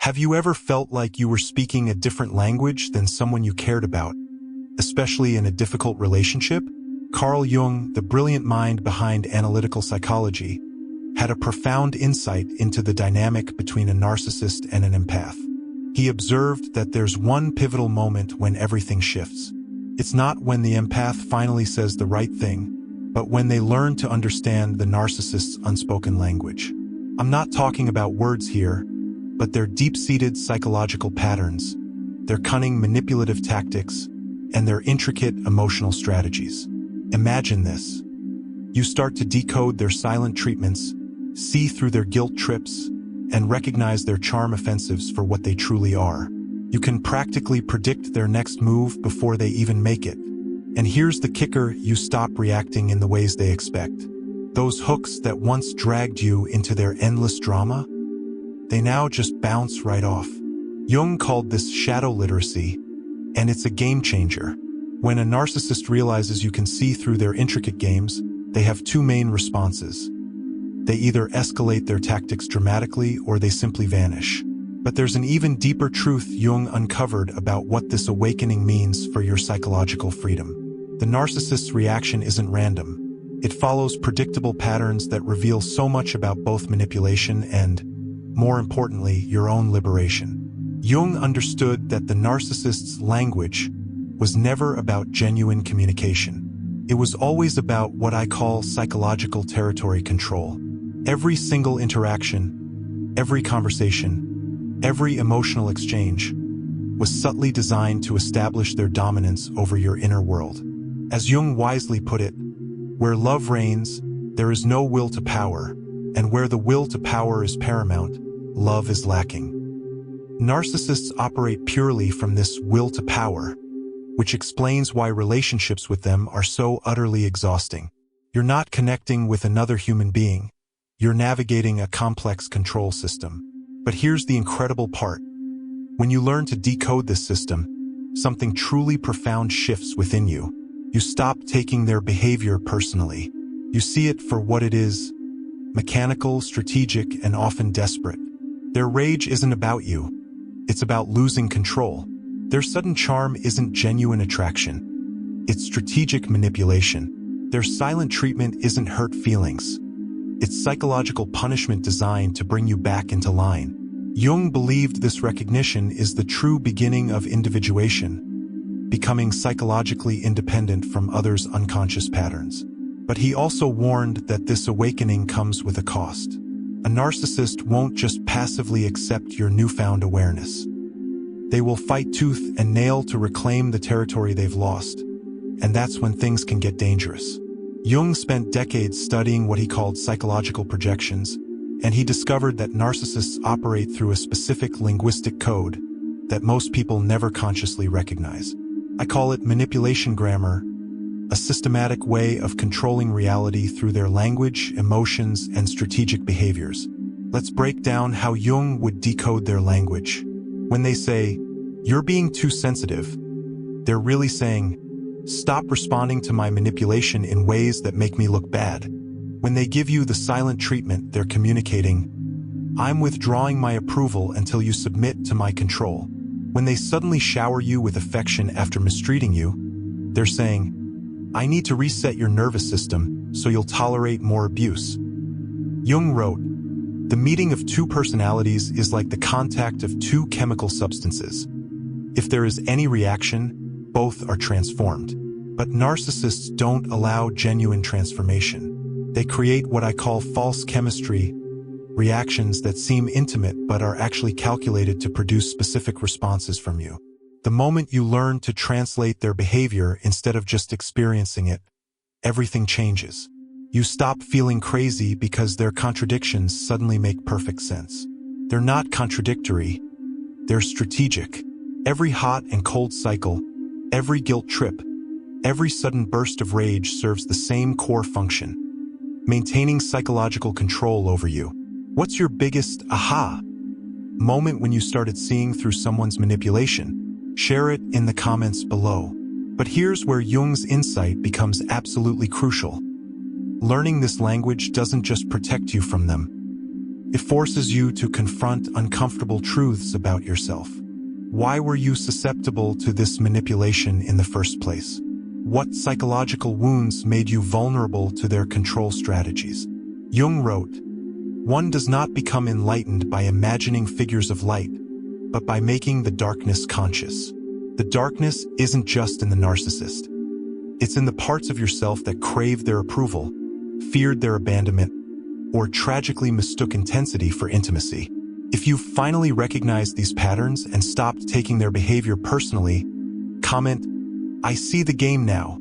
Have you ever felt like you were speaking a different language than someone you cared about, especially in a difficult relationship? Carl Jung, the brilliant mind behind analytical psychology, had a profound insight into the dynamic between a narcissist and an empath. He observed that there's one pivotal moment when everything shifts. It's not when the empath finally says the right thing, but when they learn to understand the narcissist's unspoken language. I'm not talking about words here, but their deep-seated psychological patterns, their cunning manipulative tactics, and their intricate emotional strategies. Imagine this. You start to decode their silent treatments, see through their guilt trips, and recognize their charm offensives for what they truly are. You can practically predict their next move before they even make it. And here's the kicker: you stop reacting in the ways they expect. Those hooks that once dragged you into their endless drama, they now just bounce right off. Jung called this shadow literacy, and it's a game changer. When a narcissist realizes you can see through their intricate games, they have two main responses. They either escalate their tactics dramatically or they simply vanish. But there's an even deeper truth Jung uncovered about what this awakening means for your psychological freedom. The narcissist's reaction isn't random. It follows predictable patterns that reveal so much about both manipulation and, more importantly, your own liberation. Jung understood that the narcissist's language was never about genuine communication. It was always about what I call psychological territory control. Every single interaction, every conversation, every emotional exchange was subtly designed to establish their dominance over your inner world. As Jung wisely put it, where love reigns, there is no will to power, and where the will to power is paramount, love is lacking. Narcissists operate purely from this will to power, which explains why relationships with them are so utterly exhausting. You're not connecting with another human being. You're navigating a complex control system. But here's the incredible part. When you learn to decode this system, something truly profound shifts within you. You stop taking their behavior personally. You see it for what it is: mechanical, strategic, and often desperate. Their rage isn't about you. It's about losing control. Their sudden charm isn't genuine attraction. It's strategic manipulation. Their silent treatment isn't hurt feelings. It's psychological punishment designed to bring you back into line. Jung believed this recognition is the true beginning of individuation, becoming psychologically independent from others' unconscious patterns. But he also warned that this awakening comes with a cost. A narcissist won't just passively accept your newfound awareness. They will fight tooth and nail to reclaim the territory they've lost, and that's when things can get dangerous. Jung spent decades studying what he called psychological projections, and he discovered that narcissists operate through a specific linguistic code that most people never consciously recognize. I call it manipulation grammar, a systematic way of controlling reality through their language, emotions, and strategic behaviors. Let's break down how Jung would decode their language. When they say, "You're being too sensitive," they're really saying, "Stop responding to my manipulation in ways that make me look bad." When they give you the silent treatment, they're communicating, "I'm withdrawing my approval until you submit to my control." When they suddenly shower you with affection after mistreating you, they're saying, "I need to reset your nervous system so you'll tolerate more abuse." Jung wrote, "The meeting of two personalities is like the contact of two chemical substances. If there is any reaction, both are transformed." But narcissists don't allow genuine transformation. They create what I call false chemistry, reactions that seem intimate but are actually calculated to produce specific responses from you. The moment you learn to translate their behavior instead of just experiencing it, everything changes. You stop feeling crazy because their contradictions suddenly make perfect sense. They're not contradictory, they're strategic. Every hot and cold cycle, every guilt trip, every sudden burst of rage serves the same core function: maintaining psychological control over you. What's your biggest aha moment when you started seeing through someone's manipulation? Share it in the comments below. But here's where Jung's insight becomes absolutely crucial. Learning this language doesn't just protect you from them. It forces you to confront uncomfortable truths about yourself. Why were you susceptible to this manipulation in the first place? What psychological wounds made you vulnerable to their control strategies? Jung wrote, "One does not become enlightened by imagining figures of light, but by making the darkness conscious." The darkness isn't just in the narcissist. It's in the parts of yourself that craved their approval, feared their abandonment, or tragically mistook intensity for intimacy. If you finally recognized these patterns and stopped taking their behavior personally, comment, "I see the game now."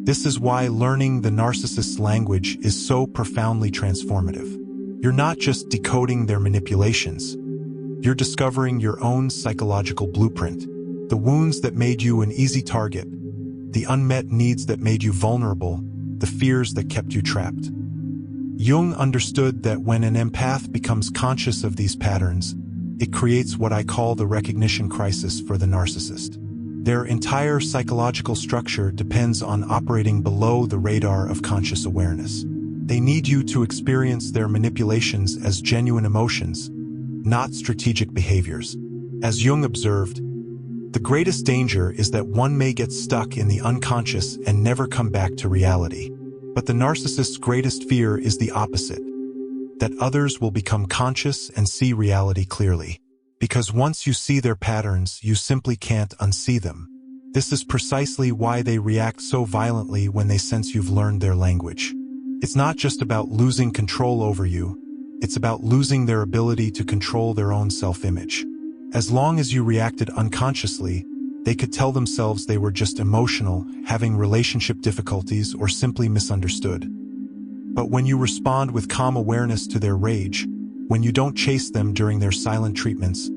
This is why learning the narcissist's language is so profoundly transformative. You're not just decoding their manipulations. You're discovering your own psychological blueprint, the wounds that made you an easy target, the unmet needs that made you vulnerable, the fears that kept you trapped. Jung understood that when an empath becomes conscious of these patterns, it creates what I call the recognition crisis for the narcissist. Their entire psychological structure depends on operating below the radar of conscious awareness. They need you to experience their manipulations as genuine emotions, not strategic behaviors. As Jung observed, the greatest danger is that one may get stuck in the unconscious and never come back to reality. But the narcissist's greatest fear is the opposite, that others will become conscious and see reality clearly. Because once you see their patterns, you simply can't unsee them. This is precisely why they react so violently when they sense you've learned their language. It's not just about losing control over you, it's about losing their ability to control their own self-image. As long as you reacted unconsciously, they could tell themselves they were just emotional, having relationship difficulties, or simply misunderstood. But when you respond with calm awareness to their rage, when you don't chase them during their silent treatments,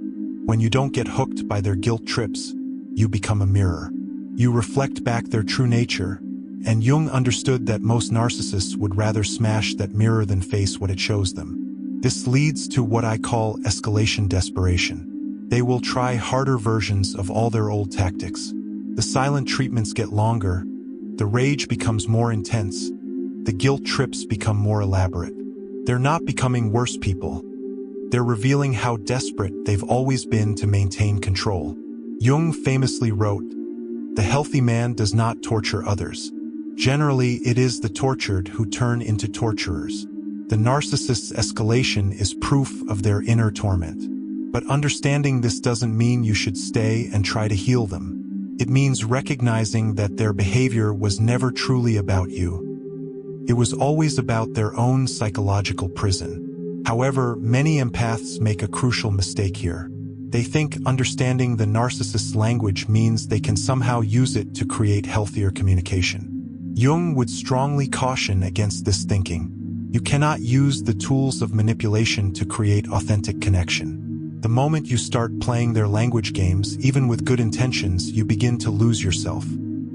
when you don't get hooked by their guilt trips, you become a mirror. You reflect back their true nature, and Jung understood that most narcissists would rather smash that mirror than face what it shows them. This leads to what I call escalation desperation. They will try harder versions of all their old tactics. The silent treatments get longer, the rage becomes more intense, the guilt trips become more elaborate. They're not becoming worse people. They're revealing how desperate they've always been to maintain control. Jung famously wrote, "The healthy man does not torture others. Generally, it is the tortured who turn into torturers." The narcissist's escalation is proof of their inner torment. But understanding this doesn't mean you should stay and try to heal them. It means recognizing that their behavior was never truly about you. It was always about their own psychological prison. However, many empaths make a crucial mistake here. They think understanding the narcissist's language means they can somehow use it to create healthier communication. Jung would strongly caution against this thinking. You cannot use the tools of manipulation to create authentic connection. The moment you start playing their language games, even with good intentions, you begin to lose yourself.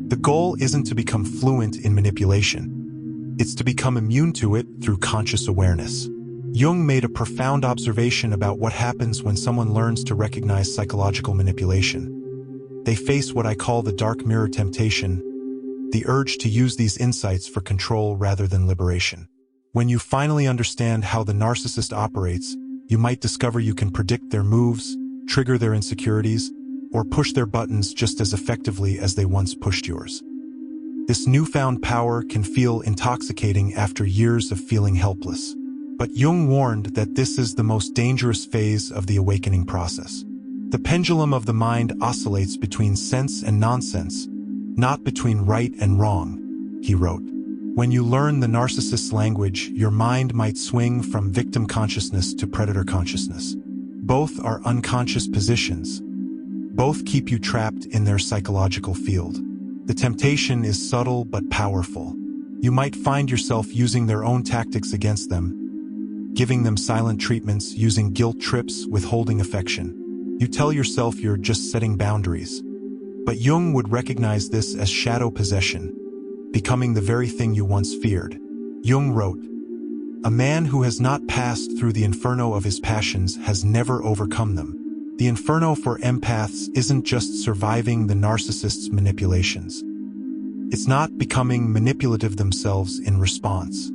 The goal isn't to become fluent in manipulation. It's to become immune to it through conscious awareness. Jung made a profound observation about what happens when someone learns to recognize psychological manipulation. They face what I call the dark mirror temptation, the urge to use these insights for control rather than liberation. When you finally understand how the narcissist operates, you might discover you can predict their moves, trigger their insecurities, or push their buttons just as effectively as they once pushed yours. This newfound power can feel intoxicating after years of feeling helpless. But Jung warned that this is the most dangerous phase of the awakening process. The pendulum of the mind oscillates between sense and nonsense, not between right and wrong, he wrote. When you learn the narcissist's language, your mind might swing from victim consciousness to predator consciousness. Both are unconscious positions. Both keep you trapped in their psychological field. The temptation is subtle but powerful. You might find yourself using their own tactics against them, giving them silent treatments, using guilt trips, withholding affection. You tell yourself you're just setting boundaries. But Jung would recognize this as shadow possession, becoming the very thing you once feared. Jung wrote, "A man who has not passed through the inferno of his passions has never overcome them." The inferno for empaths isn't just surviving the narcissist's manipulations. It's not becoming manipulative themselves in response.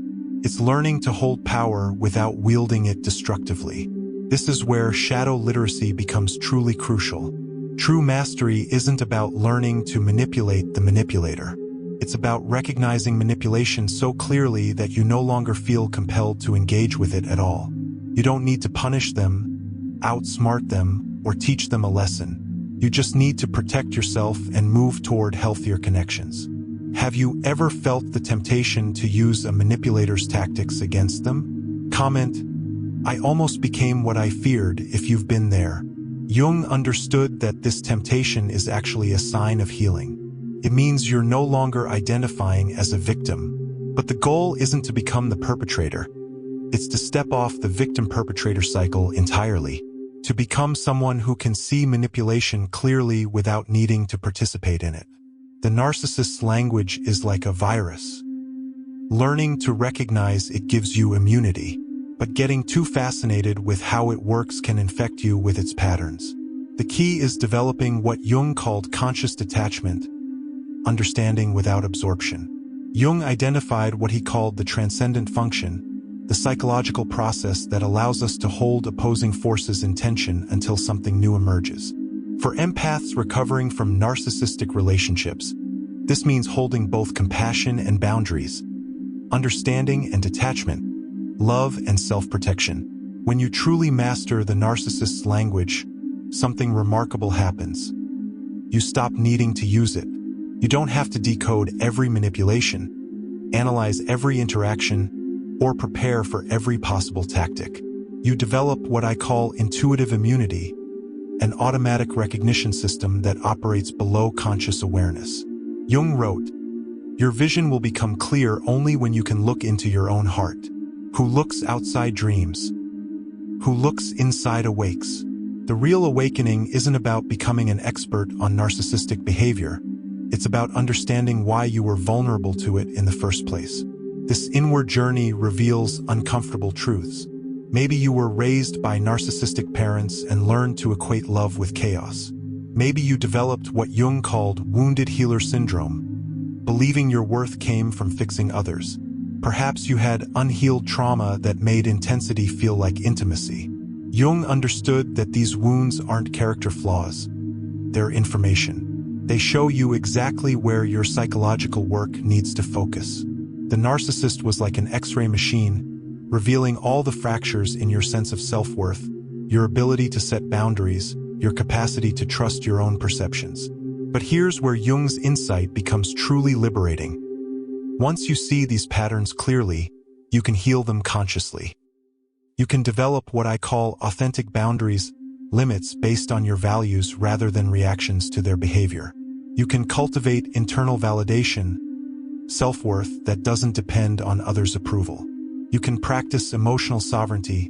It's learning to hold power without wielding it destructively. This is where shadow literacy becomes truly crucial. True mastery isn't about learning to manipulate the manipulator. It's about recognizing manipulation so clearly that you no longer feel compelled to engage with it at all. You don't need to punish them, outsmart them, or teach them a lesson. You just need to protect yourself and move toward healthier connections. Have you ever felt the temptation to use a manipulator's tactics against them? Comment, I almost became what I feared. If you've been there. Jung understood that this temptation is actually a sign of healing. It means you're no longer identifying as a victim. But the goal isn't to become the perpetrator. It's to step off the victim-perpetrator cycle entirely. To become someone who can see manipulation clearly without needing to participate in it. The narcissist's language is like a virus. Learning to recognize it gives you immunity. But getting too fascinated with how it works can infect you with its patterns. The key is developing what Jung called conscious detachment, understanding without absorption. Jung identified what he called the transcendent function, the psychological process that allows us to hold opposing forces in tension until something new emerges. For empaths recovering from narcissistic relationships, this means holding both compassion and boundaries, understanding and detachment, love and self-protection. When you truly master the narcissist's language, something remarkable happens. You stop needing to use it. You don't have to decode every manipulation, analyze every interaction, or prepare for every possible tactic. You develop what I call intuitive immunity, an automatic recognition system that operates below conscious awareness. Jung wrote, "Your vision will become clear only when you can look into your own heart. Who looks outside dreams? Who looks inside awakes." The real awakening isn't about becoming an expert on narcissistic behavior. It's about understanding why you were vulnerable to it in the first place. This inward journey reveals uncomfortable truths. Maybe you were raised by narcissistic parents and learned to equate love with chaos. Maybe you developed what Jung called wounded healer syndrome, believing your worth came from fixing others. Perhaps you had unhealed trauma that made intensity feel like intimacy. Jung understood that these wounds aren't character flaws. They're information. They show you exactly where your psychological work needs to focus. The narcissist was like an X-ray machine, revealing all the fractures in your sense of self-worth, your ability to set boundaries, your capacity to trust your own perceptions. But here's where Jung's insight becomes truly liberating. Once you see these patterns clearly, you can heal them consciously. You can develop what I call authentic boundaries, limits based on your values rather than reactions to their behavior. You can cultivate internal validation, self-worth that doesn't depend on others' approval. You can practice emotional sovereignty,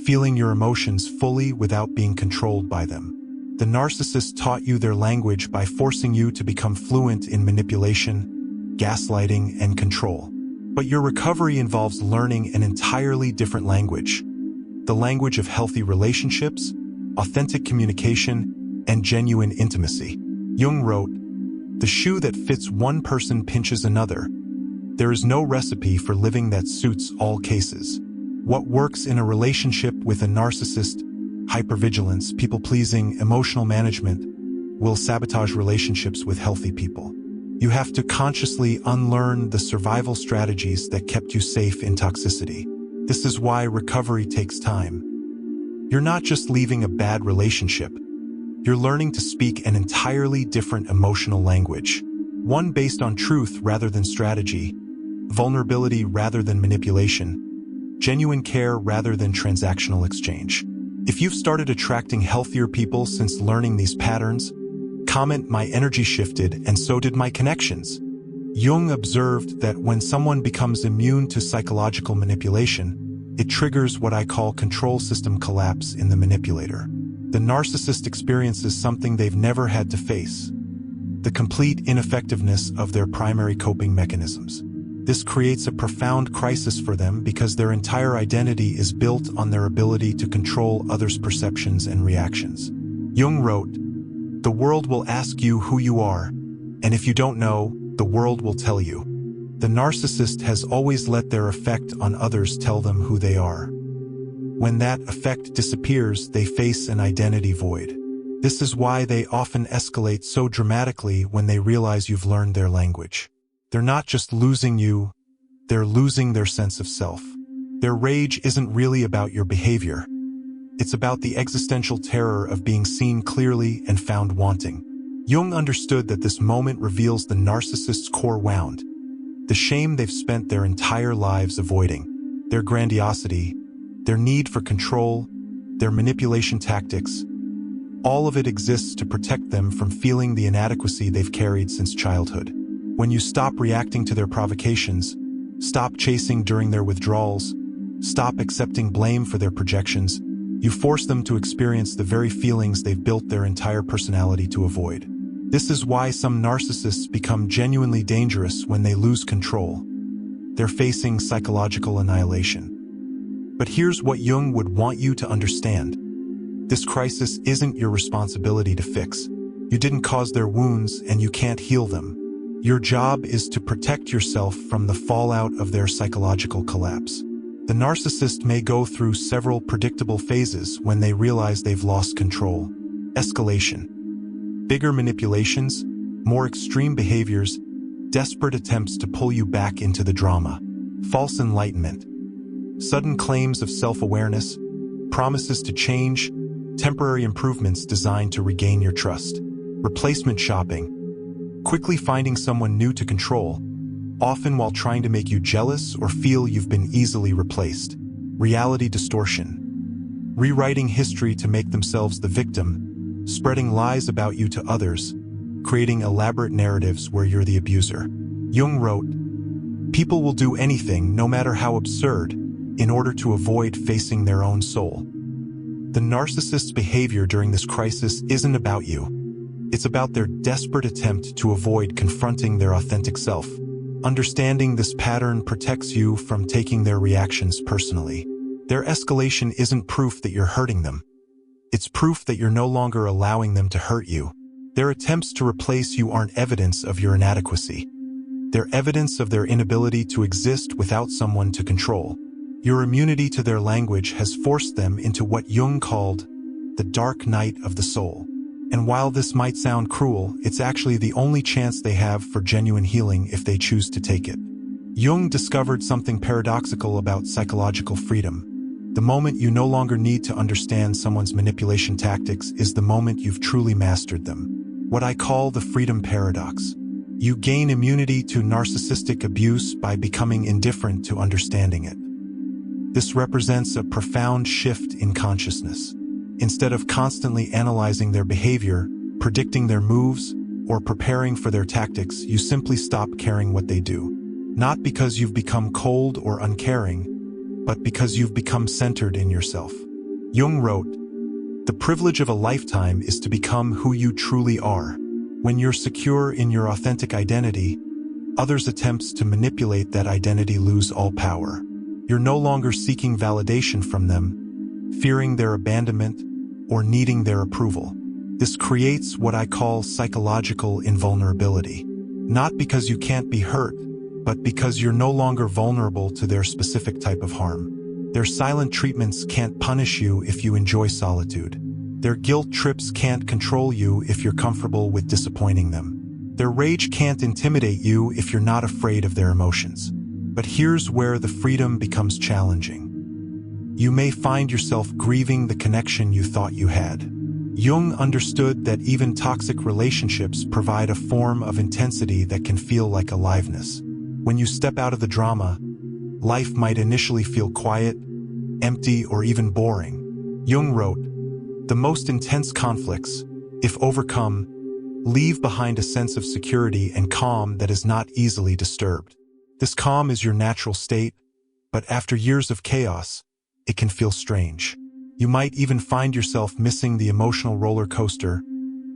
feeling your emotions fully without being controlled by them. The narcissist taught you their language by forcing you to become fluent in manipulation, gaslighting, and control. But your recovery involves learning an entirely different language. The language of healthy relationships, authentic communication, and genuine intimacy. Jung wrote, "The shoe that fits one person pinches another. There is no recipe for living that suits all cases. What works in a relationship with a narcissist, hypervigilance, people-pleasing, emotional management, will sabotage relationships with healthy people. You have to consciously unlearn the survival strategies that kept you safe in toxicity. This is why recovery takes time. You're not just leaving a bad relationship. You're learning to speak an entirely different emotional language. One based on truth rather than strategy, vulnerability rather than manipulation, genuine care rather than transactional exchange. If you've started attracting healthier people since learning these patterns, comment, "My energy shifted, and so did my connections." Jung observed that when someone becomes immune to psychological manipulation, it triggers what I call control system collapse in the manipulator. The narcissist experiences something they've never had to face: the complete ineffectiveness of their primary coping mechanisms. This creates a profound crisis for them because their entire identity is built on their ability to control others' perceptions and reactions. Jung wrote, "The world will ask you who you are, and if you don't know, the world will tell you." The narcissist has always let their effect on others tell them who they are. When that effect disappears, they face an identity void. This is why they often escalate so dramatically when they realize you've learned their language. They're not just losing you, they're losing their sense of self. Their rage isn't really about your behavior. It's about the existential terror of being seen clearly and found wanting. Jung understood that this moment reveals the narcissist's core wound, the shame they've spent their entire lives avoiding, their grandiosity, their need for control, their manipulation tactics. All of it exists to protect them from feeling the inadequacy they've carried since childhood. When you stop reacting to their provocations, stop chasing during their withdrawals, stop accepting blame for their projections, you force them to experience the very feelings they've built their entire personality to avoid. This is why some narcissists become genuinely dangerous when they lose control. They're facing psychological annihilation. But here's what Jung would want you to understand. This crisis isn't your responsibility to fix. You didn't cause their wounds and you can't heal them. Your job is to protect yourself from the fallout of their psychological collapse. The narcissist may go through several predictable phases when they realize they've lost control. Escalation. Bigger manipulations, more extreme behaviors, desperate attempts to pull you back into the drama. False enlightenment. Sudden claims of self-awareness, promises to change, temporary improvements designed to regain your trust. Replacement shopping. Quickly finding someone new to control, often while trying to make you jealous or feel you've been easily replaced. Reality distortion. Rewriting history to make themselves the victim, spreading lies about you to others, creating elaborate narratives where you're the abuser. Jung wrote, "People will do anything, no matter how absurd, in order to avoid facing their own soul." The narcissist's behavior during this crisis isn't about you. It's about their desperate attempt to avoid confronting their authentic self. Understanding this pattern protects you from taking their reactions personally. Their escalation isn't proof that you're hurting them. It's proof that you're no longer allowing them to hurt you. Their attempts to replace you aren't evidence of your inadequacy. They're evidence of their inability to exist without someone to control. Your immunity to their language has forced them into what Jung called the dark night of the soul. And while this might sound cruel, it's actually the only chance they have for genuine healing if they choose to take it. Jung discovered something paradoxical about psychological freedom. The moment you no longer need to understand someone's manipulation tactics is the moment you've truly mastered them. What I call the freedom paradox. You gain immunity to narcissistic abuse by becoming indifferent to understanding it. This represents a profound shift in consciousness. Instead of constantly analyzing their behavior, predicting their moves, or preparing for their tactics, you simply stop caring what they do. Not because you've become cold or uncaring, but because you've become centered in yourself. Jung wrote, "The privilege of a lifetime is to become who you truly are." When you're secure in your authentic identity, others' attempts to manipulate that identity lose all power. You're no longer seeking validation from them, fearing their abandonment, or needing their approval. This creates what I call psychological invulnerability. Not because you can't be hurt, but because you're no longer vulnerable to their specific type of harm. Their silent treatments can't punish you if you enjoy solitude. Their guilt trips can't control you if you're comfortable with disappointing them. Their rage can't intimidate you if you're not afraid of their emotions. But here's where the freedom becomes challenging. You may find yourself grieving the connection you thought you had. Jung understood that even toxic relationships provide a form of intensity that can feel like aliveness. When you step out of the drama, life might initially feel quiet, empty, or even boring. Jung wrote, "The most intense conflicts, if overcome, leave behind a sense of security and calm that is not easily disturbed." This calm is your natural state, but after years of chaos, it can feel strange. You might even find yourself missing the emotional roller coaster,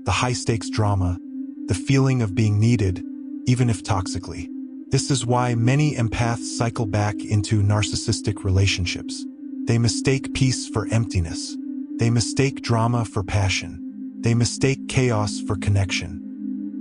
the high-stakes drama, the feeling of being needed, even if toxically. This is why many empaths cycle back into narcissistic relationships. They mistake peace for emptiness. They mistake drama for passion. They mistake chaos for connection.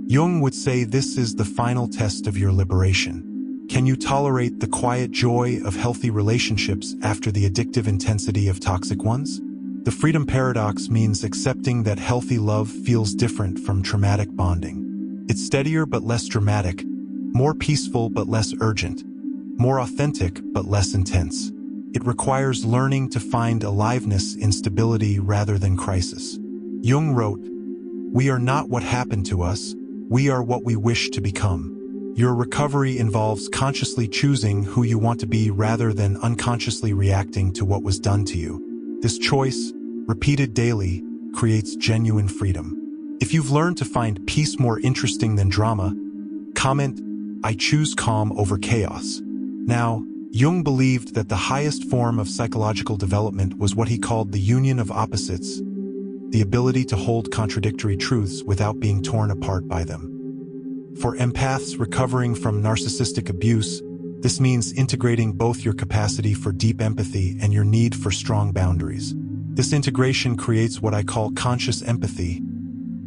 Jung would say this is the final test of your liberation. Can you tolerate the quiet joy of healthy relationships after the addictive intensity of toxic ones? The freedom paradox means accepting that healthy love feels different from traumatic bonding. It's steadier but less dramatic, more peaceful but less urgent, more authentic but less intense. It requires learning to find aliveness in stability rather than crisis. Jung wrote, "We are not what happened to us, we are what we wish to become." Your recovery involves consciously choosing who you want to be rather than unconsciously reacting to what was done to you. This choice, repeated daily, creates genuine freedom. If you've learned to find peace more interesting than drama, comment, "I choose calm over chaos." Now, Jung believed that the highest form of psychological development was what he called the union of opposites, the ability to hold contradictory truths without being torn apart by them. For empaths recovering from narcissistic abuse, this means integrating both your capacity for deep empathy and your need for strong boundaries. This integration creates what I call conscious empathy,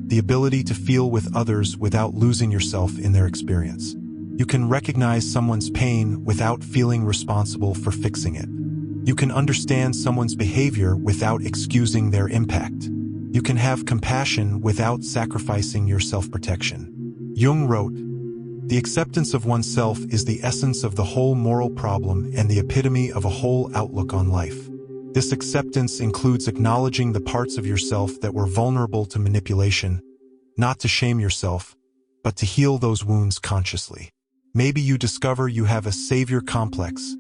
the ability to feel with others without losing yourself in their experience. You can recognize someone's pain without feeling responsible for fixing it. You can understand someone's behavior without excusing their impact. You can have compassion without sacrificing your self-protection. Jung wrote, "The acceptance of oneself is the essence of the whole moral problem and the epitome of a whole outlook on life." This acceptance includes acknowledging the parts of yourself that were vulnerable to manipulation, not to shame yourself, but to heal those wounds consciously. Maybe you discover you have a savior complex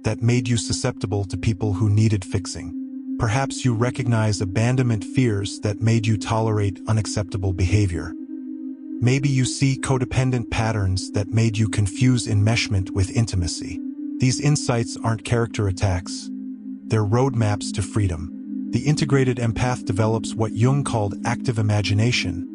that made you susceptible to people who needed fixing. Perhaps you recognize abandonment fears that made you tolerate unacceptable behavior. Maybe you see codependent patterns that made you confuse enmeshment with intimacy. These insights aren't character attacks. They're roadmaps to freedom. The integrated empath develops what Jung called active imagination,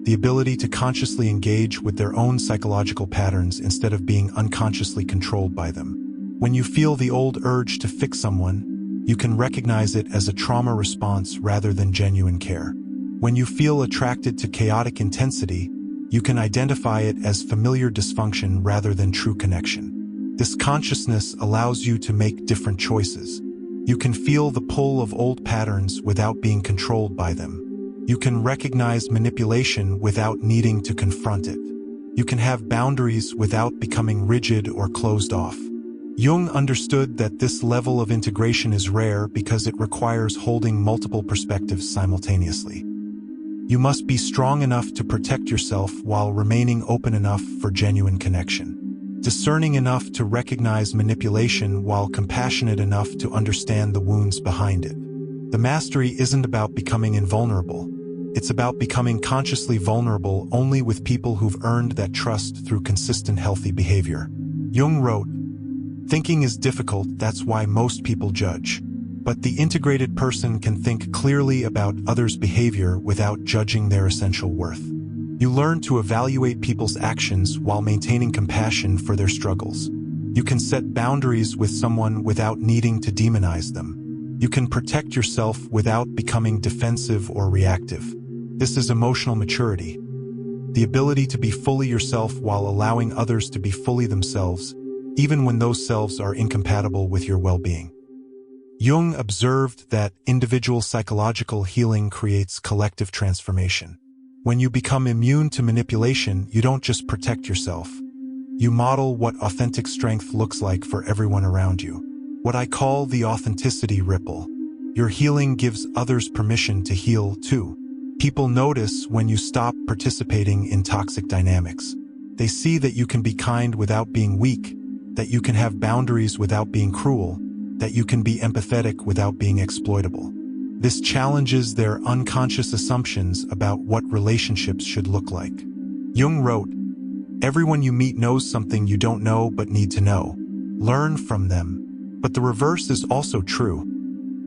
the ability to consciously engage with their own psychological patterns instead of being unconsciously controlled by them. When you feel the old urge to fix someone, you can recognize it as a trauma response rather than genuine care. When you feel attracted to chaotic intensity, you can identify it as familiar dysfunction rather than true connection. This consciousness allows you to make different choices. You can feel the pull of old patterns without being controlled by them. You can recognize manipulation without needing to confront it. You can have boundaries without becoming rigid or closed off. Jung understood that this level of integration is rare because it requires holding multiple perspectives simultaneously. You must be strong enough to protect yourself while remaining open enough for genuine connection. Discerning enough to recognize manipulation while compassionate enough to understand the wounds behind it. The mastery isn't about becoming invulnerable. It's about becoming consciously vulnerable only with people who've earned that trust through consistent healthy behavior. Jung wrote, "Thinking is difficult, that's why most people judge. But the integrated person can think clearly about others' behavior without judging their essential worth." You learn to evaluate people's actions while maintaining compassion for their struggles. You can set boundaries with someone without needing to demonize them. You can protect yourself without becoming defensive or reactive. This is emotional maturity. The ability to be fully yourself while allowing others to be fully themselves, even when those selves are incompatible with your well-being. Jung observed that individual psychological healing creates collective transformation. When you become immune to manipulation, you don't just protect yourself. You model what authentic strength looks like for everyone around you. What I call the authenticity ripple. Your healing gives others permission to heal too. People notice when you stop participating in toxic dynamics. They see that you can be kind without being weak, that you can have boundaries without being cruel, that you can be empathetic without being exploitable. This challenges their unconscious assumptions about what relationships should look like. Jung wrote, "Everyone you meet knows something you don't know but need to know. Learn from them." But the reverse is also true.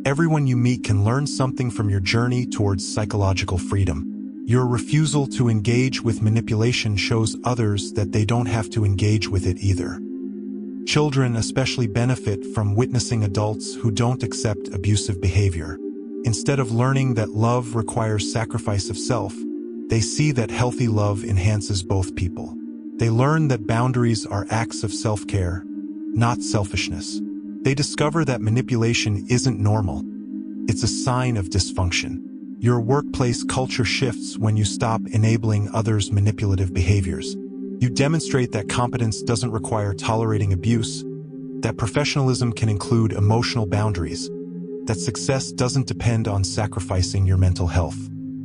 Everyone you meet can learn something from your journey towards psychological freedom. Your refusal to engage with manipulation shows others that they don't have to engage with it either. Children especially benefit from witnessing adults who don't accept abusive behavior. Instead of learning that love requires sacrifice of self, they see that healthy love enhances both people. They learn that boundaries are acts of self-care, not selfishness. They discover that manipulation isn't normal. It's a sign of dysfunction. Your workplace culture shifts when you stop enabling others' manipulative behaviors. You demonstrate that competence doesn't require tolerating abuse, that professionalism can include emotional boundaries, that success doesn't depend on sacrificing your mental health.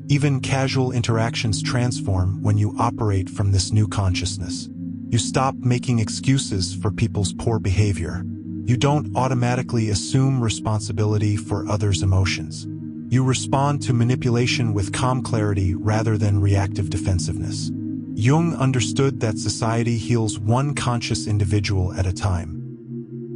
Even casual interactions transform when you operate from this new consciousness. You stop making excuses for people's poor behavior. You don't automatically assume responsibility for others' emotions. You respond to manipulation with calm clarity rather than reactive defensiveness. Jung understood that society heals one conscious individual at a time.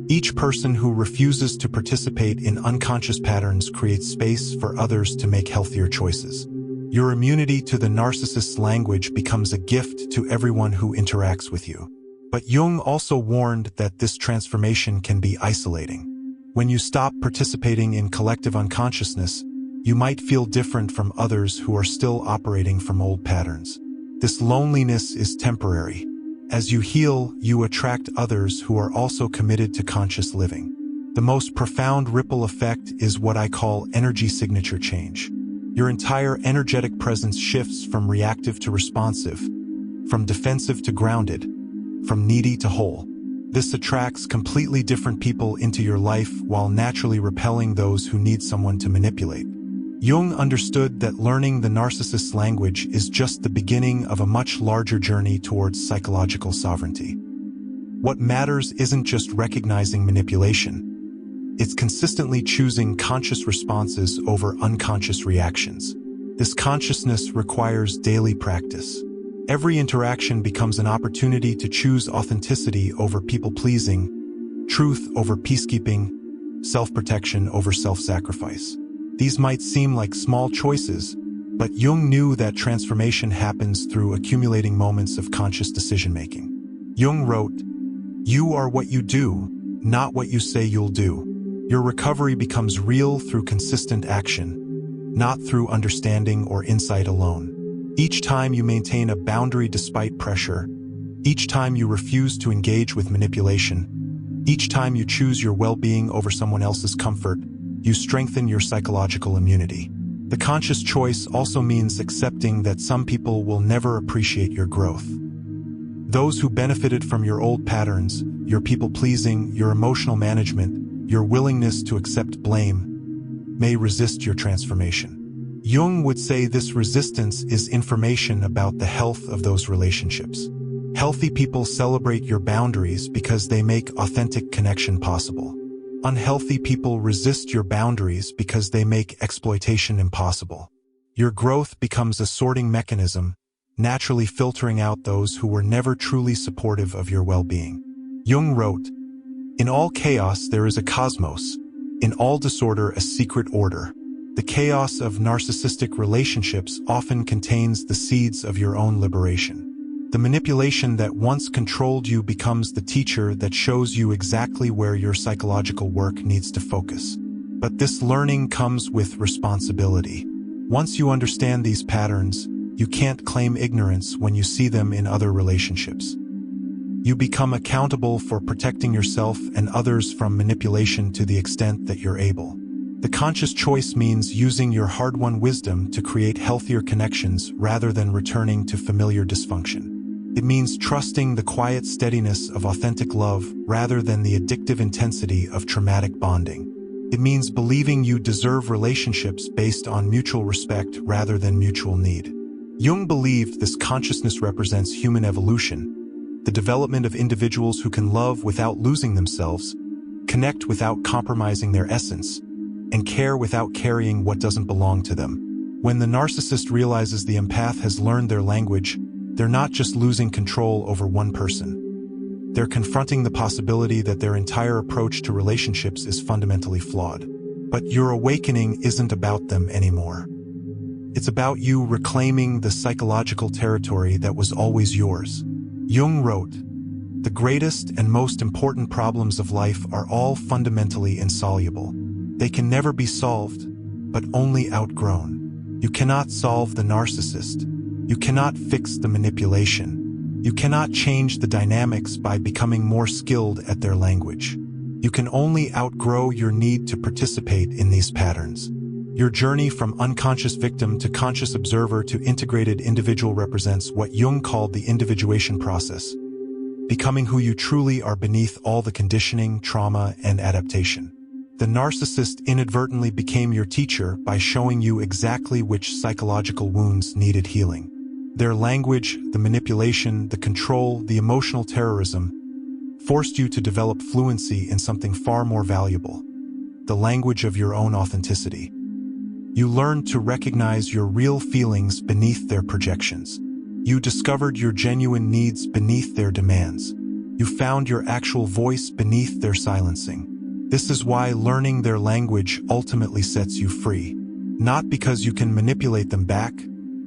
Each person who refuses to participate in unconscious patterns creates space for others to make healthier choices. Your immunity to the narcissist's language becomes a gift to everyone who interacts with you. But Jung also warned that this transformation can be isolating. When you stop participating in collective unconsciousness, you might feel different from others who are still operating from old patterns. This loneliness is temporary. As you heal, you attract others who are also committed to conscious living. The most profound ripple effect is what I call energy signature change. Your entire energetic presence shifts from reactive to responsive, from defensive to grounded, from needy to whole. This attracts completely different people into your life while naturally repelling those who need someone to manipulate. Jung understood that learning the narcissist's language is just the beginning of a much larger journey towards psychological sovereignty. What matters isn't just recognizing manipulation. It's consistently choosing conscious responses over unconscious reactions. This consciousness requires daily practice. Every interaction becomes an opportunity to choose authenticity over people-pleasing, truth over peacekeeping, self-protection over self-sacrifice. These might seem like small choices, but Jung knew that transformation happens through accumulating moments of conscious decision-making. Jung wrote, "You are what you do, not what you say you'll do." Your recovery becomes real through consistent action, not through understanding or insight alone. Each time you maintain a boundary despite pressure, each time you refuse to engage with manipulation, each time you choose your well-being over someone else's comfort, you strengthen your psychological immunity. The conscious choice also means accepting that some people will never appreciate your growth. Those who benefited from your old patterns, your people-pleasing, your emotional management, your willingness to accept blame, may resist your transformation. Jung would say this resistance is information about the health of those relationships. Healthy people celebrate your boundaries because they make authentic connection possible. Unhealthy people resist your boundaries because they make exploitation impossible. Your growth becomes a sorting mechanism, naturally filtering out those who were never truly supportive of your well-being. Jung wrote, "In all chaos there is a cosmos, in all disorder a secret order." The chaos of narcissistic relationships often contains the seeds of your own liberation. The manipulation that once controlled you becomes the teacher that shows you exactly where your psychological work needs to focus. But this learning comes with responsibility. Once you understand these patterns, you can't claim ignorance when you see them in other relationships. You become accountable for protecting yourself and others from manipulation to the extent that you're able. The conscious choice means using your hard-won wisdom to create healthier connections rather than returning to familiar dysfunction. It means trusting the quiet steadiness of authentic love rather than the addictive intensity of traumatic bonding. It means believing you deserve relationships based on mutual respect rather than mutual need. Jung believed this consciousness represents human evolution, the development of individuals who can love without losing themselves, connect without compromising their essence, and care without carrying what doesn't belong to them. When the narcissist realizes the empath has learned their language, they're not just losing control over one person. They're confronting the possibility that their entire approach to relationships is fundamentally flawed. But your awakening isn't about them anymore. It's about you reclaiming the psychological territory that was always yours. Jung wrote, "The greatest and most important problems of life are all fundamentally insoluble. They can never be solved, but only outgrown. You cannot solve the narcissist. You cannot fix the manipulation. You cannot change the dynamics by becoming more skilled at their language. You can only outgrow your need to participate in these patterns. Your journey from unconscious victim to conscious observer to integrated individual represents what Jung called the individuation process, becoming who you truly are beneath all the conditioning, trauma, and adaptation. The narcissist inadvertently became your teacher by showing you exactly which psychological wounds needed healing. Their language, the manipulation, the control, the emotional terrorism forced you to develop fluency in something far more valuable, the language of your own authenticity. You learned to recognize your real feelings beneath their projections. You discovered your genuine needs beneath their demands. You found your actual voice beneath their silencing. This is why learning their language ultimately sets you free. Not because you can manipulate them back,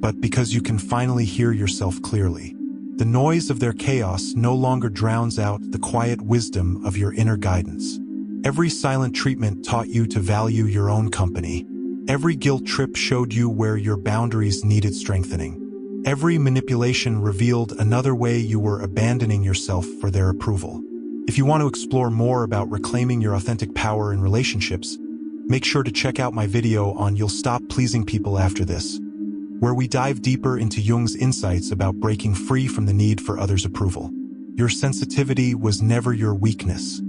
but because you can finally hear yourself clearly. The noise of their chaos no longer drowns out the quiet wisdom of your inner guidance. Every silent treatment taught you to value your own company. Every guilt trip showed you where your boundaries needed strengthening. Every manipulation revealed another way you were abandoning yourself for their approval. If you want to explore more about reclaiming your authentic power in relationships, make sure to check out my video on You'll Stop Pleasing People after this, where we dive deeper into Jung's insights about breaking free from the need for others' approval. Your sensitivity was never your weakness.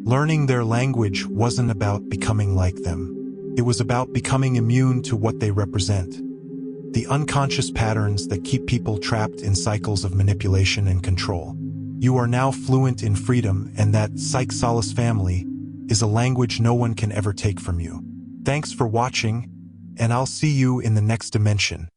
Learning their language wasn't about becoming like them. It was about becoming immune to what they represent. The unconscious patterns that keep people trapped in cycles of manipulation and control. You are now fluent in freedom, and that psych solace family is a language no one can ever take from you. Thanks for watching, and I'll see you in the next dimension.